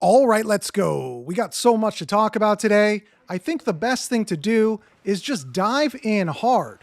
All right, let's go. We got so much to talk about today. I think the best thing to do is just dive in hard.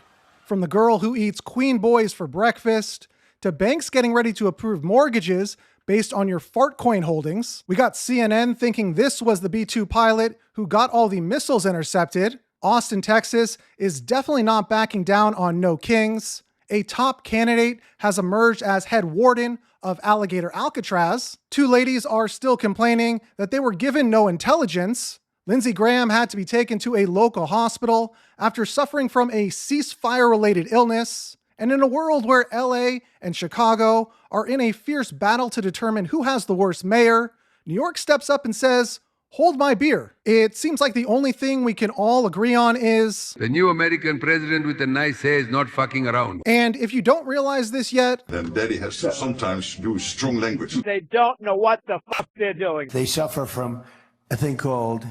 From the girl who eats queen boys for breakfast, to banks getting ready to approve mortgages based on your fart coin holdings. We got CNN thinking this was the B-2 pilot who got all the missiles intercepted. Austin, Texas is definitely not backing down on no kings. A top candidate has emerged as head warden of Alligator Alcatraz. Two ladies are still complaining that they were given no intelligence. Lindsey Graham had to be taken to a local hospital after suffering from a ceasefire-related illness. And in a world where LA and Chicago are in a fierce battle to determine who has the worst mayor, New York steps up and says, "Hold my beer." It seems like the only thing we can all agree on is the new American president with a nice hair is not fucking around. And if you don't realize this yet, then daddy has to sometimes use strong language. They don't know what the fuck they're doing. They suffer from a thing called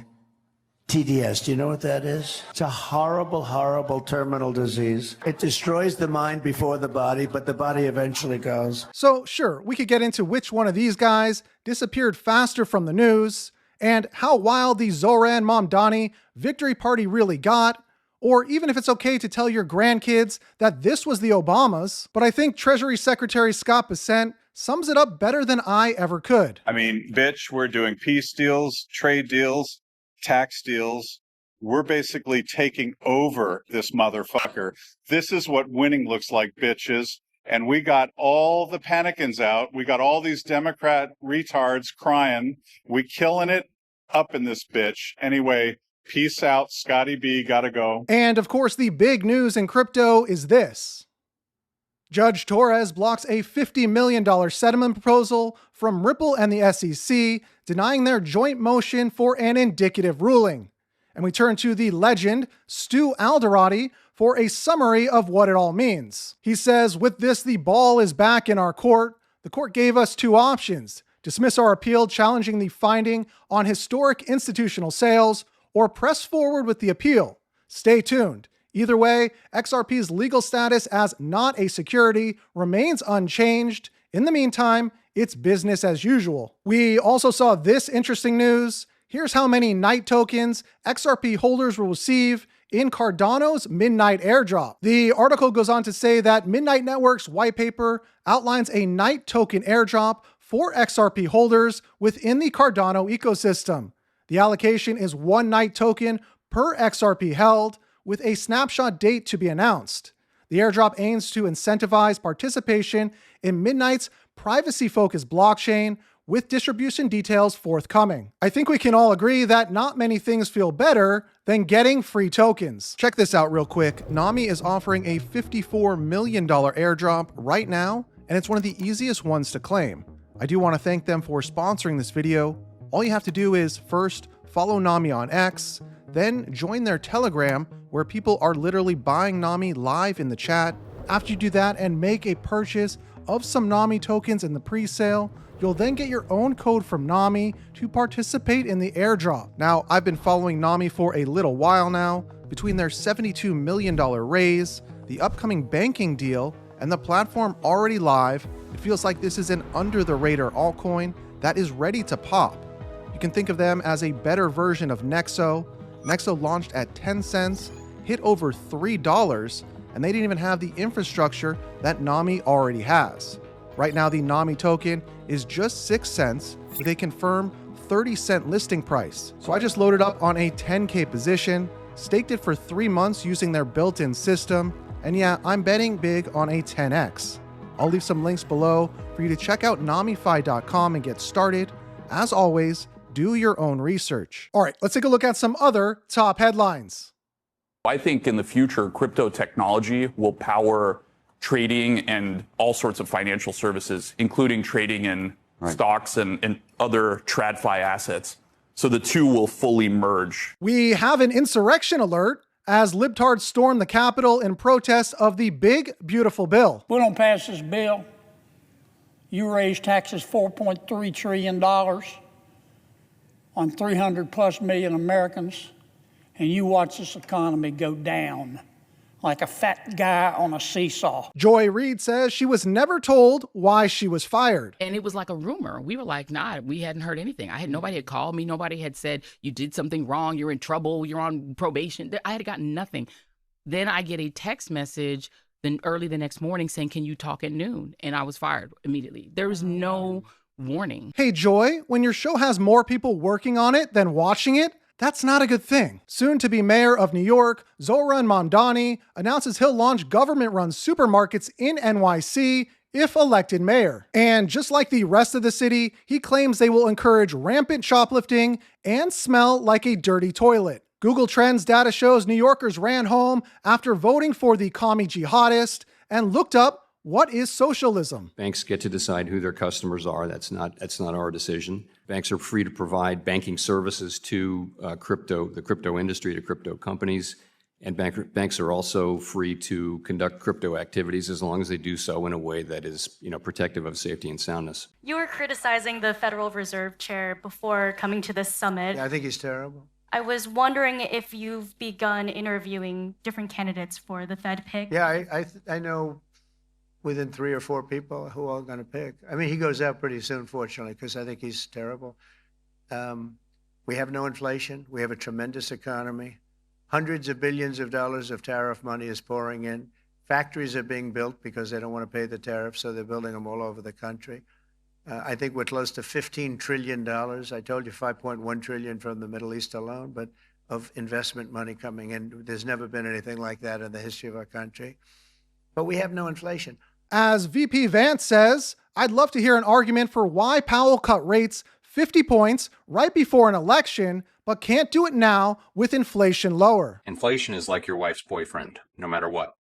TDS. Do you know what that is? It's a horrible, horrible terminal disease. It destroys the mind before the body, but the body eventually goes. So sure, we could get into which one of these guys disappeared faster from the news, and how wild the Zoran Mamdani victory party really got, or even if it's okay to tell your grandkids that this was the Obamas, but I think Treasury Secretary Scott Bessent sums it up better than I ever could. I mean, bitch, we're doing peace deals, trade deals, tax deals. We're basically taking over this motherfucker. This is what winning looks like, bitches. And we got all the panicins out. We got all these Democrat retards crying. We killing it up in this bitch. Anyway, peace out. Scotty B, gotta go. And of course, the big news in crypto is this. Judge Torres blocks a $50 million settlement proposal from Ripple and the SEC, denying their joint motion for an indicative ruling. And we turn to the legend, Stu Alderoty, for a summary of what it all means. He says, with this, the ball is back in our court. The court gave us two options: dismiss our appeal challenging the finding on historic institutional sales, or press forward with the appeal. Stay tuned. Either way, XRP's legal status as not a security remains unchanged. In the meantime, it's business as usual. We also saw this interesting news. Here's how many Night tokens XRP holders will receive in Cardano's Midnight airdrop. The article goes on to say that Midnight Network's white paper outlines a Night token airdrop for XRP holders within the Cardano ecosystem. The allocation is one Night token per XRP held, with a snapshot date to be announced. The airdrop aims to incentivize participation in Midnight's privacy-focused blockchain, with distribution details forthcoming. I think we can all agree that not many things feel better than getting free tokens. Check this out real quick. NOMY is offering a $54 million airdrop right now, and it's one of the easiest ones to claim. I do want to thank them for sponsoring this video. All you have to do is first follow NOMY on X, then join their Telegram, where people are literally buying NOMY live in the chat. After you do that and make a purchase of some NOMY tokens in the pre-sale, you'll then get your own code from NOMY to participate in the airdrop. Now, I've been following NOMY for a little while now. Between their $72 million raise, the upcoming banking deal, and the platform already live, it feels like this is an under-the-radar altcoin that is ready to pop. You can think of them as a better version of Nexo. Nexo launched at 10 cents, hit over $3, and they didn't even have the infrastructure that NOMY already has. Right now, the NOMY token is just 6 cents with a confirmed 30-cent listing price. So I just loaded up on a 10K position, staked it for 3 months using their built-in system, and yeah, I'm betting big on a 10x. I'll leave some links below for you to check out nomify.com and get started. As always, do your own research. All right, let's take a look at some other top headlines. I think in the future, crypto technology will power trading and all sorts of financial services, including trading in stocks and other TradFi assets. So the two will fully merge. We have an insurrection alert as libtards storm the Capitol in protest of the big, beautiful bill. We don't pass this bill. You raise taxes $4.3 trillion on 300 plus million Americans, and you watch this economy go down. like a fat guy on a seesaw. Joy Reid says she was never told why she was fired. And it was like a rumor. We were like, nah, we hadn't heard anything. Nobody had called me. Nobody had said, you did something wrong. You're in trouble. You're on probation. I had gotten nothing. Then I get a text message then early the next morning saying, can you talk at noon? And I was fired immediately. There was no warning. Hey, Joy, when your show has more people working on it than watching it, that's not a good thing. Soon to be mayor of New York, Zohran Mamdani announces he'll launch government-run supermarkets in NYC if elected mayor. And just like the rest of the city, he claims they will encourage rampant shoplifting and smell like a dirty toilet. Google Trends data shows New Yorkers ran home after voting for the commie jihadist and looked up what is socialism. Banks get to decide who their customers are. That's not our decision. Banks are free to provide banking services to the crypto industry, to crypto companies. And banks are also free to conduct crypto activities as long as they do so in a way that is, protective of safety and soundness. You were criticizing the Federal Reserve Chair before coming to this summit. Yeah, I think he's terrible. I was wondering if you've begun interviewing different candidates for the Fed pick. Yeah, I know within 3 or 4 people who are going to pick. I mean, he goes out pretty soon, fortunately, because I think he's terrible. We have no inflation. We have a tremendous economy. Hundreds of billions of dollars of tariff money is pouring in. Factories are being built because they don't want to pay the tariffs, so they're building them all over the country. I think we're close to $15 trillion. I told you 5.1 trillion from the Middle East alone, but of investment money coming in. There's never been anything like that in the history of our country. But we have no inflation. As VP Vance says, I'd love to hear an argument for why Powell cut rates 50 points right before an election, but can't do it now with inflation lower. Inflation is like your wife's boyfriend, no matter what.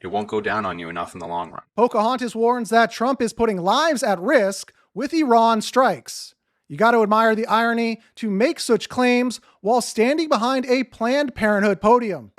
It won't go down on you enough in the long run. Pocahontas warns that Trump is putting lives at risk with Iran strikes. You got to admire the irony to make such claims while standing behind a Planned Parenthood podium.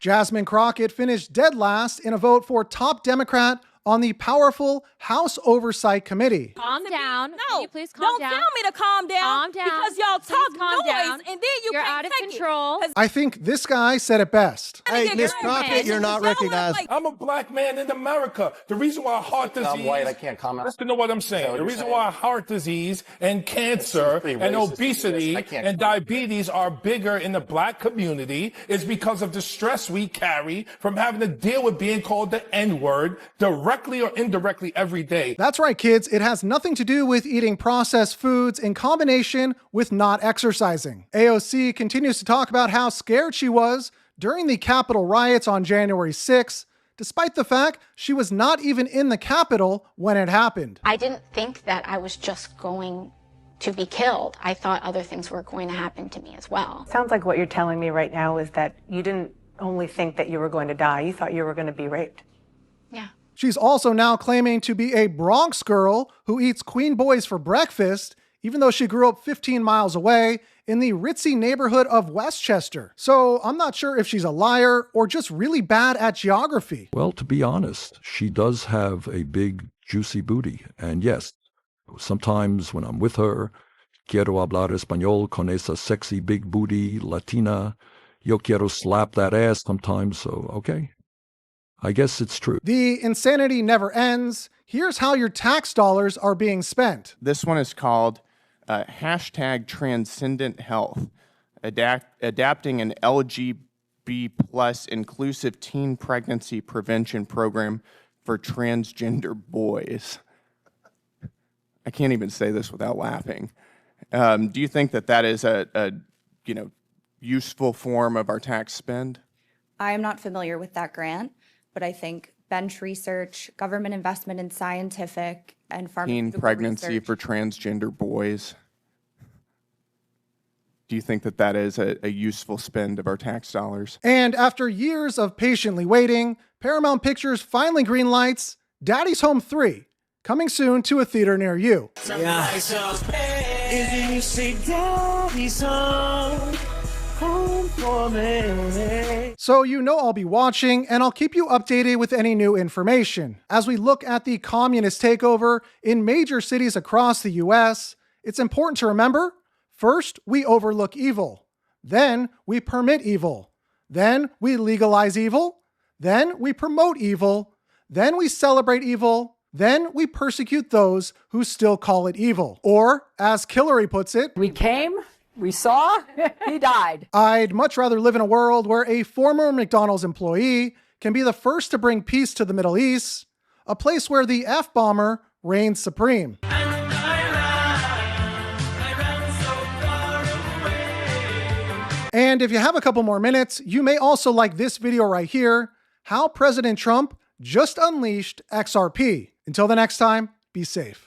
Jasmine Crockett finished dead last in a vote for top Democrat on the powerful House Oversight Committee. Calm down. No, can you please calm down? Don't tell me to calm down. Calm down. Because y'all talk noise and then You're out of control. I think this guy said it best. Hey, Miss Crockett, you're not recognized. I'm a black man in America. The reason why heart disease... I'm white, I can't comment. Listen to what I'm saying. The reason why heart disease and cancer and obesity and diabetes are bigger in the black community is because of the stress we carry from having to deal with being called the N-word directly or indirectly every day. That's right, kids. It has nothing to do with eating processed foods in combination with not exercising. AOC continues to talk about how scared she was during the Capitol riots on January 6th, despite the fact she was not even in the Capitol when it happened. I didn't think that I was just going to be killed. I thought other things were going to happen to me as well. Sounds like what you're telling me right now is that you didn't only think that you were going to die, you thought you were going to be raped. Yeah. She's also now claiming to be a Bronx girl who eats Queen Boys for breakfast, even though she grew up 15 miles away in the ritzy neighborhood of Westchester. So I'm not sure if she's a liar or just really bad at geography. Well, to be honest, she does have a big, juicy booty. And yes, sometimes when I'm with her, quiero hablar español con esa sexy big booty Latina. Yo quiero slap that ass sometimes, so okay. I guess it's true. The insanity never ends. Here's how your tax dollars are being spent. This one is called hashtag Transcendent Health, adapting an LGB plus inclusive teen pregnancy prevention program for transgender boys. I can't even say this without laughing. Do you think that that is a useful form of our tax spend? I am not familiar with that grant, but I think bench research, government investment in scientific and pharmaceutical teen pregnancy research. For transgender boys. Do you think that that is a useful spend of our tax dollars? And after years of patiently waiting, Paramount Pictures finally greenlights Daddy's Home 3, coming soon to a theater near you. So you know I'll be watching, and I'll keep you updated with any new information. As we look at the communist takeover in major cities across the US, it's important to remember, first we overlook evil, Then we permit evil. Then we legalize evil. Then we promote evil. Then we celebrate evil. Then we persecute those who still call it evil. Or, as Hillary puts it, we came, we saw, he died. I'd much rather live in a world where a former McDonald's employee can be the first to bring peace to the Middle East, a place where the F-bomber reigns supreme. And if you have a couple more minutes, you may also like this video right here, how President Trump just unleashed XRP. Until the next time, be safe.